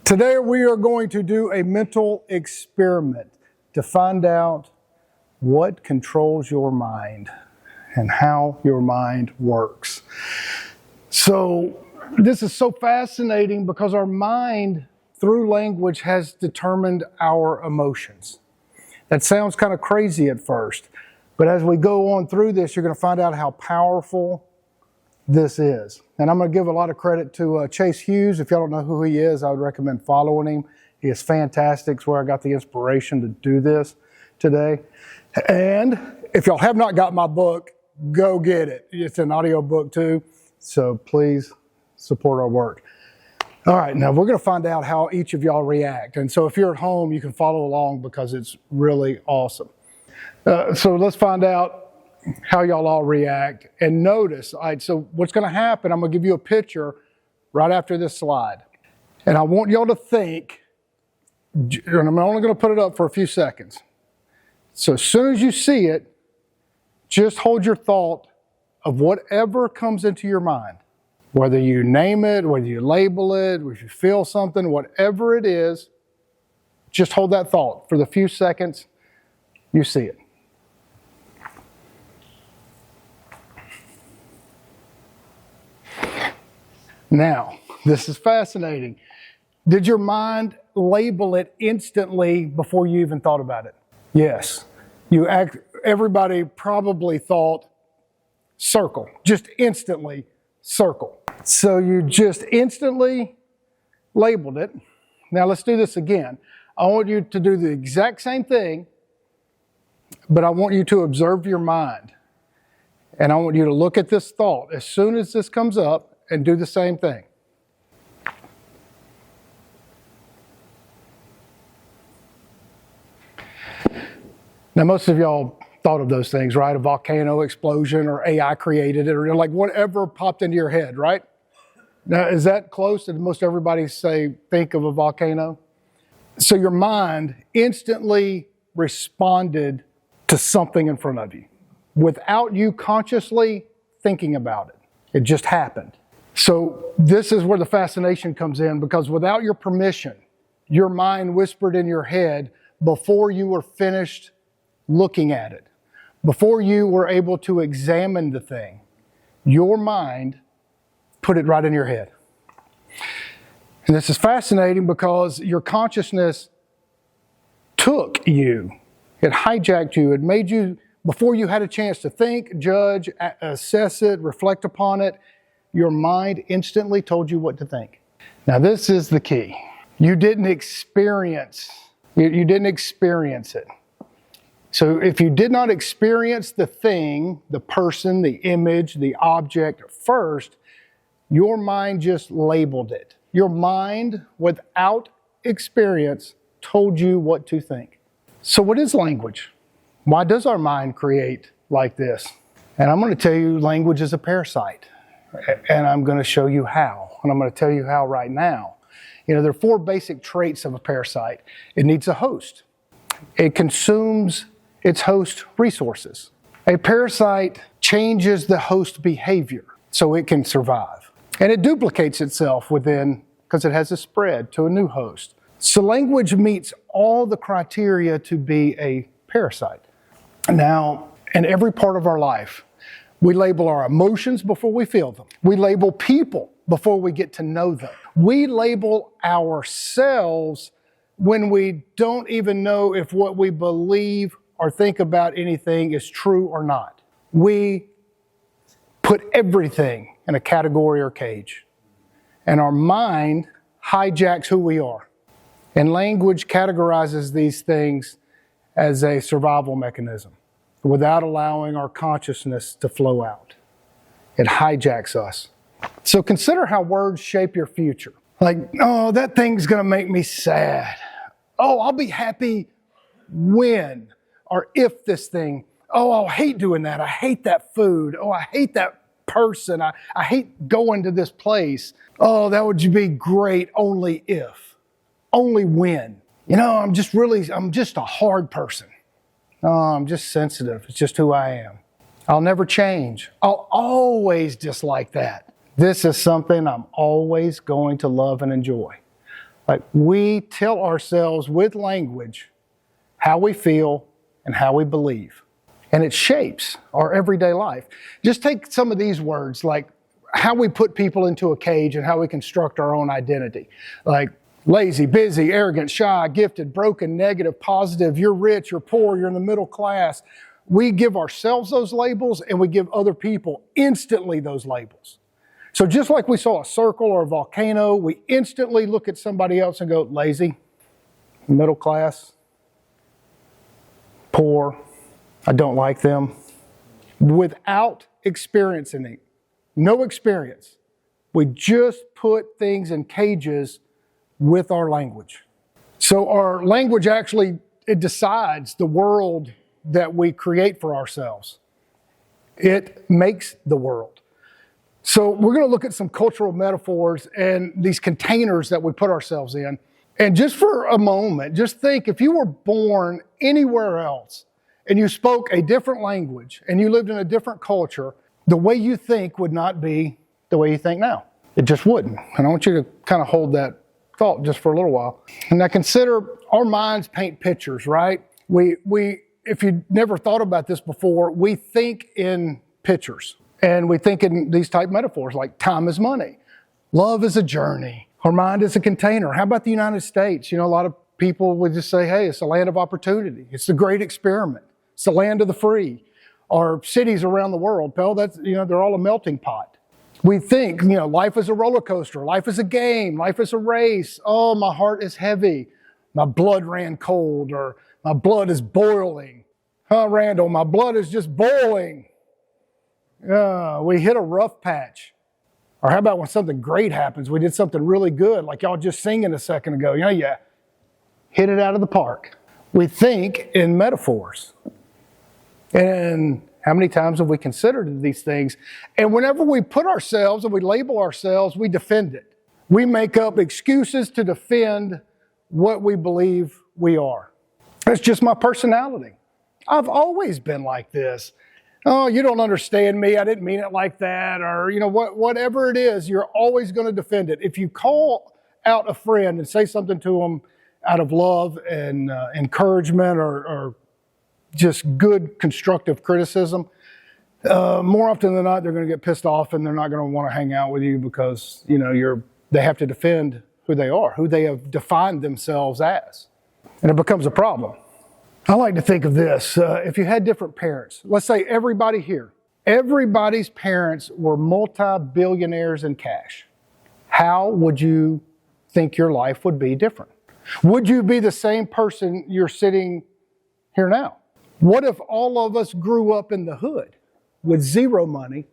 Today we are going to do a mental experiment to find out what controls your mind and how your mind works. So this is so fascinating because our mind, through language, has determined our emotions. That sounds kind of crazy at first, but as we go on through this, you're going to find out how powerful this is. And I'm going to give a lot of credit to Chase Hughes. If y'all don't know who he is, I would recommend following him. He is fantastic. It's where I got the inspiration to do this today. And if y'all have not got my book, go get it. It's an audio book too, so please support our work. All right, now we're going to find out how each of y'all react. And so if you're at home, you can follow along because it's really awesome. So let's find out how y'all all react. And notice, all right, so what's going to happen, I'm going to give you a picture right after this slide. And I want y'all to think, and I'm only going to put it up for a few seconds. So as soon as you see it, just hold your thought of whatever comes into your mind. Whether you name it, whether you label it, whether you feel something, whatever it is, just hold that thought for the few seconds you see it. Now, this is fascinating. Did your mind label it instantly before you even thought about it? Yes. Everybody probably thought circle, just instantly circle. So you just instantly labeled it. Now let's do this again. I want you to do the exact same thing, but I want you to observe your mind. And I want you to look at this thought as soon as this comes up and do the same thing. Now, most of y'all thought of those things, right? A volcano explosion or AI created it or like whatever popped into your head, right? Now, is that close? Did most everybody think of a volcano? So your mind instantly responded to something in front of you without you consciously thinking about it. It just happened. So this is where the fascination comes in, because without your permission, your mind whispered in your head before you were finished looking at it, before you were able to examine the thing. Your mind put it right in your head. And this is fascinating because your consciousness took you. It hijacked you. It made you, before you had a chance to think, judge, assess it, reflect upon it, your mind instantly told you what to think. Now this is the key. You didn't experience it. So if you did not experience the thing, the person, the image, the object first, your mind just labeled it. Your mind, without experience, told you what to think. So what is language? Why does our mind create like this? And I'm going to tell you, language is a parasite. And I'm going to show you how. And I'm going to tell you how right now. You know, there are 4 basic traits of a parasite. It needs a host. It consumes its host resources. A parasite changes the host behavior so it can survive. And it duplicates itself within, because it has a spread to a new host. So language meets all the criteria to be a parasite. Now, in every part of our life, we label our emotions before we feel them. We label people before we get to know them. We label ourselves when we don't even know if what we believe or think about anything is true or not. We put everything in a category or cage. And our mind hijacks who we are. And language categorizes these things as a survival mechanism without allowing our consciousness to flow out. It hijacks us. So consider how words shape your future. Like, oh, that thing's going to make me sad. Oh, I'll be happy when or if this thing. Oh, I'll hate doing that. I hate that food. Oh, I hate that person. I hate going to this place. Oh, that would be great only if. Only when. You know, I'm just a hard person. No, I'm just sensitive. It's just who I am. I'll never change. I'll always dislike that. This is something I'm always going to love and enjoy. Like, we tell ourselves with language how we feel and how we believe. And it shapes our everyday life. Just take some of these words, like how we put people into a cage and how we construct our own identity. Like lazy, busy, arrogant, shy, gifted, broken, negative, positive, you're rich, you're poor, you're in the middle class. We give ourselves those labels and we give other people instantly those labels. So just like we saw a circle or a volcano, we instantly look at somebody else and go, lazy, middle class, poor, I don't like them. Without experiencing it, no experience. We just put things in cages with our language. So our language actually, it decides the world that we create for ourselves. It makes the world. So we're going to look at some cultural metaphors and these containers that we put ourselves in. And just for a moment, just think if you were born anywhere else and you spoke a different language and you lived in a different culture, the way you think would not be the way you think now. It just wouldn't. And I want you to kind of hold that thought just for a little while. And now consider our minds paint pictures, right? We if you never thought about this before, we think in pictures. And we think in these type metaphors like time is money, love is a journey, our mind is a container. How about the United States? You know, a lot of people would just say, hey, it's a land of opportunity. It's the great experiment. It's the land of the free. Our cities around the world, Pell, that's, you know, they're all a melting pot. We think, you know, life is a roller coaster. Life is a game. Life is a race. Oh, my heart is heavy. My blood ran cold, or my blood is boiling. Huh, Randall, my blood is just boiling. We hit a rough patch. Or how about when something great happens? We did something really good, like y'all just singing a second ago. You know, yeah, hit it out of the park. We think in metaphors. And how many times have we considered these things? And whenever we put ourselves and we label ourselves, we defend it. We make up excuses to defend what we believe we are. That's just my personality. I've always been like this. Oh, you don't understand me. I didn't mean it like that. Or, you know, whatever it is, you're always going to defend it. If you call out a friend and say something to them out of love and encouragement or just good constructive criticism, more often than not, they're going to get pissed off and they're not going to want to hang out with you because, you know, they have to defend who they are, who they have defined themselves as. And it becomes a problem. I like to think of this. If you had different parents, let's say everybody here, everybody's parents were multi-billionaires in cash. How would you think your life would be different? Would you be the same person you're sitting here now? What if all of us grew up in the hood with zero money?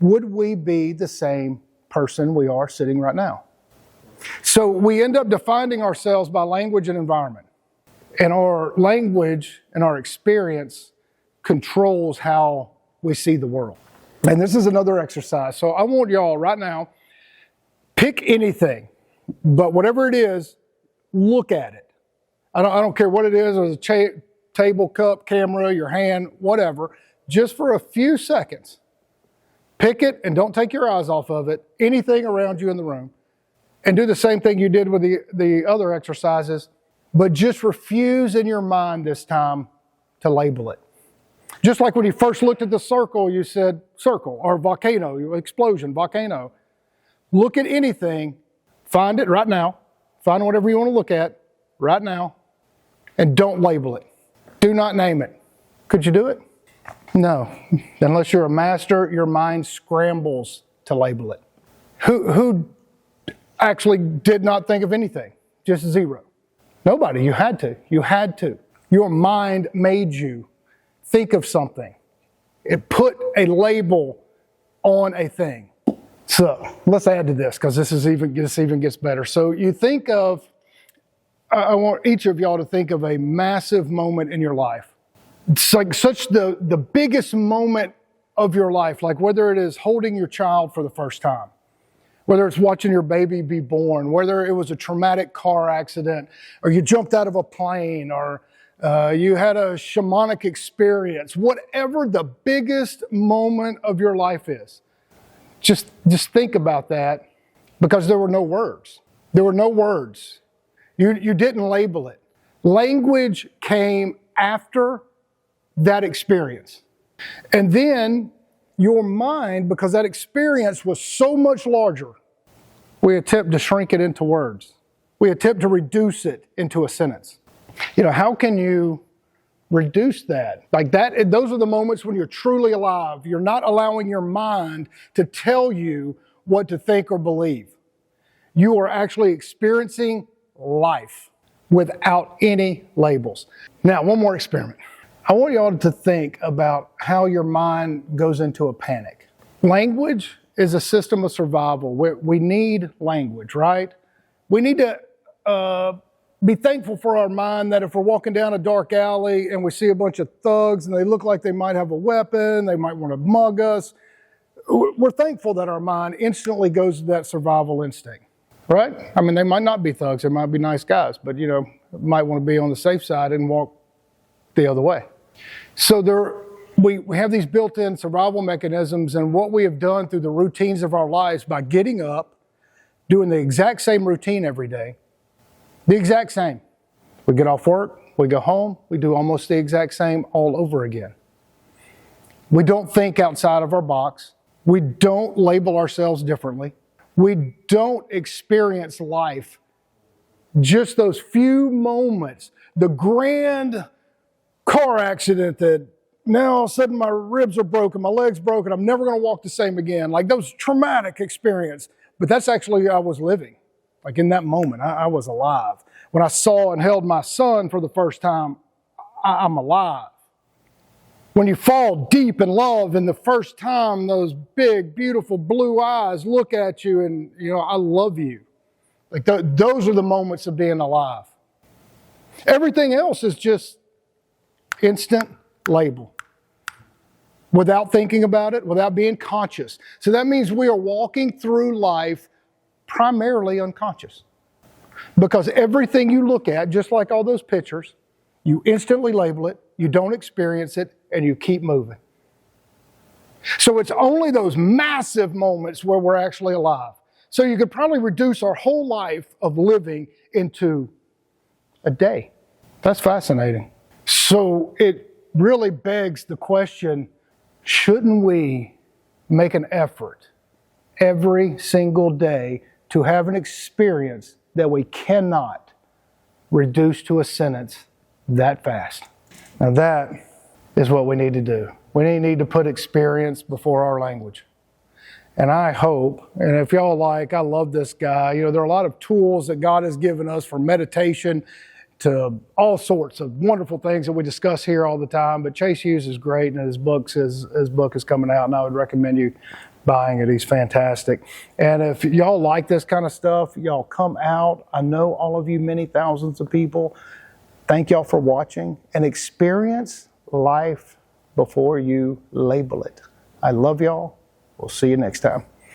Would we be the same person we are sitting right now? So we end up defining ourselves by language and environment. And our language and our experience controls how we see the world. And this is another exercise. So I want y'all right now, pick anything, but whatever it is, look at it. I don't care what it is, or a table, cup, camera, your hand, whatever. Just for a few seconds, pick it and don't take your eyes off of it, anything around you in the room. And do the same thing you did with the other exercises. But just refuse in your mind this time to label it. Just like when you first looked at the circle, you said circle, or volcano, explosion, volcano. Look at anything, find it right now, find whatever you want to look at right now, and don't label it. Do not name it. Could you do it? No. Unless you're a master, your mind scrambles to label it. Who actually did not think of anything? Just zero. Nobody. You had to. You had to. Your mind made you think of something. It put a label on a thing. So let's add to this because this even gets better. So you think of, I want each of y'all to think of a massive moment in your life. It's like such the biggest moment of your life, like whether it is holding your child for the first time, whether it's watching your baby be born, whether it was a traumatic car accident, or you jumped out of a plane, or you had a shamanic experience, whatever the biggest moment of your life is, just think about that, because there were no words. There were no words. You didn't label it. Language came after that experience. And then your mind, because that experience was so much larger, we attempt to shrink it into words. We attempt to reduce it into a sentence. How can you reduce that? Like that, those are the moments when you're truly alive. You're not allowing your mind to tell you what to think or believe. You are actually experiencing life without any labels. Now, one more experiment. I want y'all to think about how your mind goes into a panic. Language is a system of survival. We need language, right? We need to be thankful for our mind that if we're walking down a dark alley and we see a bunch of thugs and they look like they might have a weapon, they might want to mug us, we're thankful that our mind instantly goes to that survival instinct, right? I mean, they might not be thugs, they might be nice guys, but might want to be on the safe side and walk the other way. So we have these built-in survival mechanisms, and what we have done through the routines of our lives by getting up, doing the exact same routine every day, the exact same. We get off work, we go home, we do almost the exact same all over again. We don't think outside of our box. We don't label ourselves differently. We don't experience life. Just those few moments, the grand car accident that now all of a sudden my ribs are broken, my leg's broken, I'm never going to walk the same again. Like those traumatic experience. But that's actually I was living. Like in that moment, I was alive. When I saw and held my son for the first time, I'm alive. When you fall deep in love and the first time those big, beautiful blue eyes look at you and, I love you. Like those are the moments of being alive. Everything else is just instant label. Without thinking about it, without being conscious. So that means we are walking through life primarily unconscious. Because everything you look at, just like all those pictures, you instantly label it, you don't experience it, and you keep moving. So it's only those massive moments where we're actually alive. So you could probably reduce our whole life of living into a day. That's fascinating. So it really begs the question, shouldn't we make an effort every single day to have an experience that we cannot reduce to a sentence that fast? Now that is what we need to do. We need to put experience before our language. And I hope, and if y'all I love this guy, there are a lot of tools that God has given us for meditation to all sorts of wonderful things that we discuss here all the time. But Chase Hughes is great, and his book is coming out, and I would recommend you buying it. He's fantastic. And if y'all like this kind of stuff, y'all come out. I know all of you, many thousands of people. Thank y'all for watching, and experience life before you label it. I love y'all. We'll see you next time.